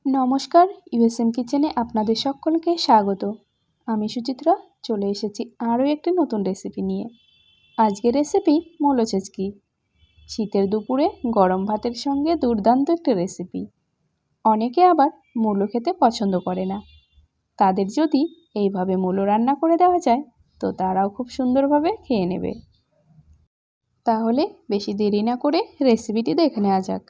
নমস্কার, ইউএসএম কিচেনে আপনাদের সকলকে স্বাগত। আমি সুচিত্রা চলে এসেছি আরও একটি নতুন রেসিপি নিয়ে। আজকের রেসিপি মূলো ছেচকি। শীতের দুপুরে গরম ভাতের সঙ্গে দুর্দান্ত একটি রেসিপি। অনেকে আবার মূলো খেতে পছন্দ করে না, তাদের যদি এইভাবে মূলো রান্না করে দেওয়া যায় তো তারাও খুব সুন্দরভাবে খেয়ে নেবে। তাহলে বেশি দেরি না করে রেসিপিটি দেখে নেওয়া যাক।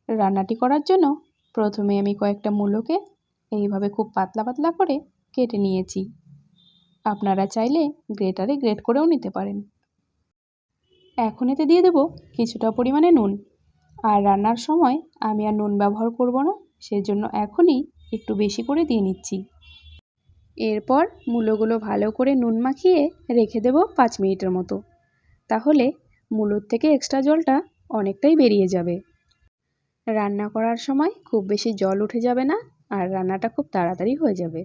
রান্নাটি করার জন্য প্রথমে আমি কয়েকটা মূলোকে এইভাবে খুব পাতলা পাতলা করে কেটে নিয়েছি। আপনারা চাইলে গ্রেটারে গ্রেট করেও নিতে পারেন। এখন এতে দিয়ে দেব কিছুটা পরিমাণে নুন। আর রান্নার সময় আমি আর নুন ব্যবহার করব না, সেজন্য এখনই একটু বেশি করে দিয়ে নিচ্ছি। এরপর মূলোগুলো ভালো করে নুন মাখিয়ে রেখে দেব 5 মিনিটের মতো। তাহলে মূলোর থেকে এক্সট্রা জলটা অনেকটাই বেরিয়ে যাবে। রান্না করার সময় খুব বেশি জল উঠে যাবে না, আর রান্নাটা খুব তাড়াতাড়ি হয়ে যাবে।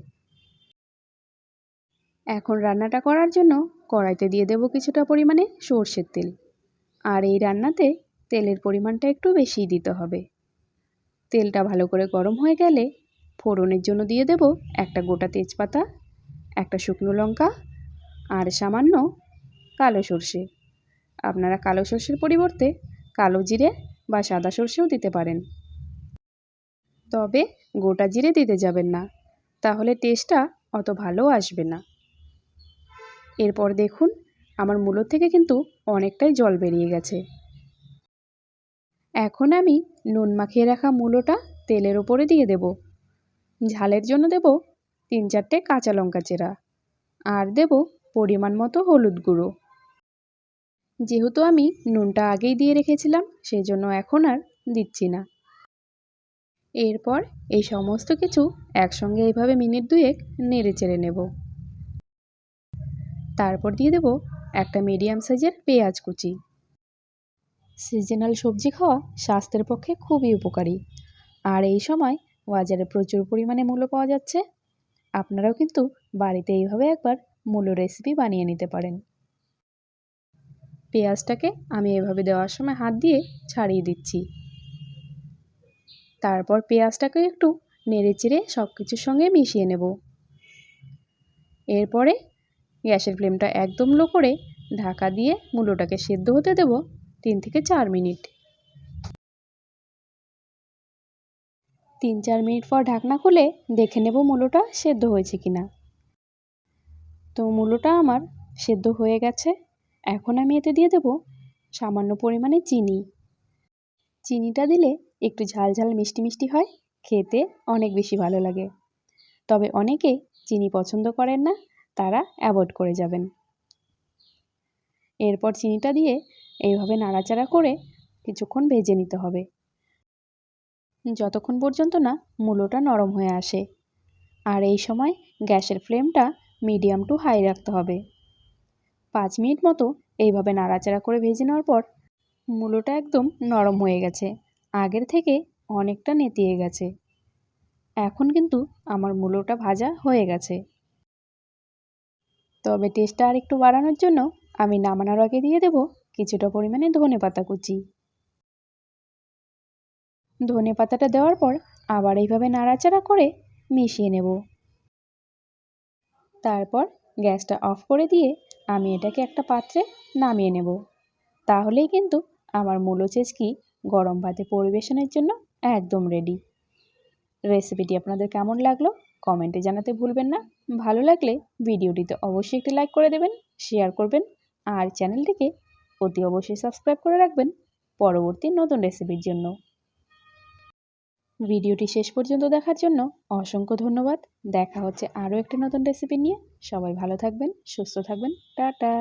এখন রান্নাটা করার জন্য কড়াইতে দিয়ে দেব কিছুটা পরিমাণে সর্ষের তেল। আর এই রান্নাতে তেলের পরিমাণটা একটু বেশিই দিতে হবে। তেলটা ভালো করে গরম হয়ে গেলে ফোড়নের জন্য দিয়ে দেব একটা গোটা তেজপাতা, একটা শুকনো লঙ্কা আর সামান্য কালো সর্ষে। আপনারা কালো সর্ষের পরিবর্তে কালো জিরে বা সাদা সর্ষেও দিতে পারেন, তবে গোটা জিরে দিতে যাবেন না, তাহলে টেস্টটা অত ভালো আসবে না। এরপর দেখুন আমার মূলো থেকে কিন্তু অনেকটাই জল বেরিয়ে গেছে। এখন আমি নুন মাখিয়ে রাখা মূলোটা তেলের ওপরে দিয়ে দেব। ঝালের জন্য দেব 3-4টে কাঁচা লঙ্কা চেরা, আর দেব পরিমাণ মতো হলুদ গুঁড়ো। যেহেতু আমি নুনটা আগেই দিয়ে রেখেছিলাম, সেই জন্য এখন আর দিচ্ছি না। এরপর এই সমস্ত কিছু একসঙ্গে এইভাবে মিনিট 2 নেড়ে চেড়ে নেব। তারপর দিয়ে দেব একটা মিডিয়াম সাইজের পেঁয়াজ কুচি। সিজনাল সবজি খাওয়া স্বাস্থ্যের পক্ষে খুবই উপকারী, আর এই সময় বাজারে প্রচুর পরিমাণে মূলো পাওয়া যাচ্ছে। আপনারাও কিন্তু বাড়িতে এইভাবে একবার মূলো রেসিপি বানিয়ে নিতে পারেন। পেঁয়াজটাকে আমি এভাবে দেওয়ার সময় হাত দিয়ে ছাড়িয়ে দিচ্ছি। তারপর পেঁয়াজটাকে একটু নেড়ে চেড়ে সব কিছুর সঙ্গে মিশিয়ে নেব। এরপরে গ্যাসের ফ্লেমটা একদম লো করে ঢাকা দিয়ে মূলোটাকে সেদ্ধ হতে দেব 3 থেকে 4 মিনিট। 3-4 মিনিট পর ঢাকনা খুলে দেখে নেব মূলোটা সেদ্ধ হয়েছে কিনা। তো মূলোটা আমার সেদ্ধ হয়ে গেছে। এখন আমি এতে দিয়ে দেব সামান্য পরিমাণে চিনি। চিনিটা দিলে একটু ঝাল ঝাল মিষ্টি মিষ্টি হয়, খেতে অনেক বেশি ভালো লাগে। তবে অনেকে চিনি পছন্দ করেন না, তারা অ্যাভয়েড করে যাবেন। এরপর চিনিটা দিয়ে এইভাবে নাড়াচাড়া করে কিছুক্ষণ ভেজে নিতে হবে, যতক্ষণ পর্যন্ত না মূলোটা নরম হয়ে আসে। আর এই সময় গ্যাসের ফ্লেমটা মিডিয়াম টু হাই রাখতে হবে। 5 মিনিট মতো এইভাবে নাড়াচাড়া করে ভেজে নেওয়ার পর মূলোটা একদম নরম হয়ে গেছে, আগের থেকে অনেকটা নেতিয়ে গেছে। এখন কিন্তু আমার মূলোটা ভাজা হয়ে গেছে। তবে টেস্টটা আর একটু বাড়ানোর জন্য আমি নামানোর আগে দিয়ে দেব কিছুটা পরিমাণে ধনেপাতা কুচি। ধনেপাতাটা দেওয়ার পর আবার এইভাবে নাড়াচাড়া করে মিশিয়ে নেব। তারপর গ্যাসটা অফ করে দিয়ে আমি এটাকে একটা পাত্রে নামিয়ে নেব। তাহলেই কিন্তু আমার মূলো ছেচকি গরম ভাতে পরিবেশনের জন্য একদম রেডি। রেসিপিটি আপনাদের কেমন লাগলো কমেন্টে জানাতে ভুলবেন না। ভালো লাগলে ভিডিওটিতে অবশ্যই একটি লাইক করে দেবেন, শেয়ার করবেন, আর চ্যানেলটিকে অতি অবশ্যই সাবস্ক্রাইব করে রাখবেন পরবর্তী নতুন রেসিপির জন্য। ভিডিওটি শেষ পর্যন্ত দেখার জন্য অসংখ্য ধন্যবাদ। দেখা হচ্ছে আরও একটি নতুন রেসিপি নিয়ে। সবাই ভালো থাকবেন, সুস্থ থাকবেন। টাটা।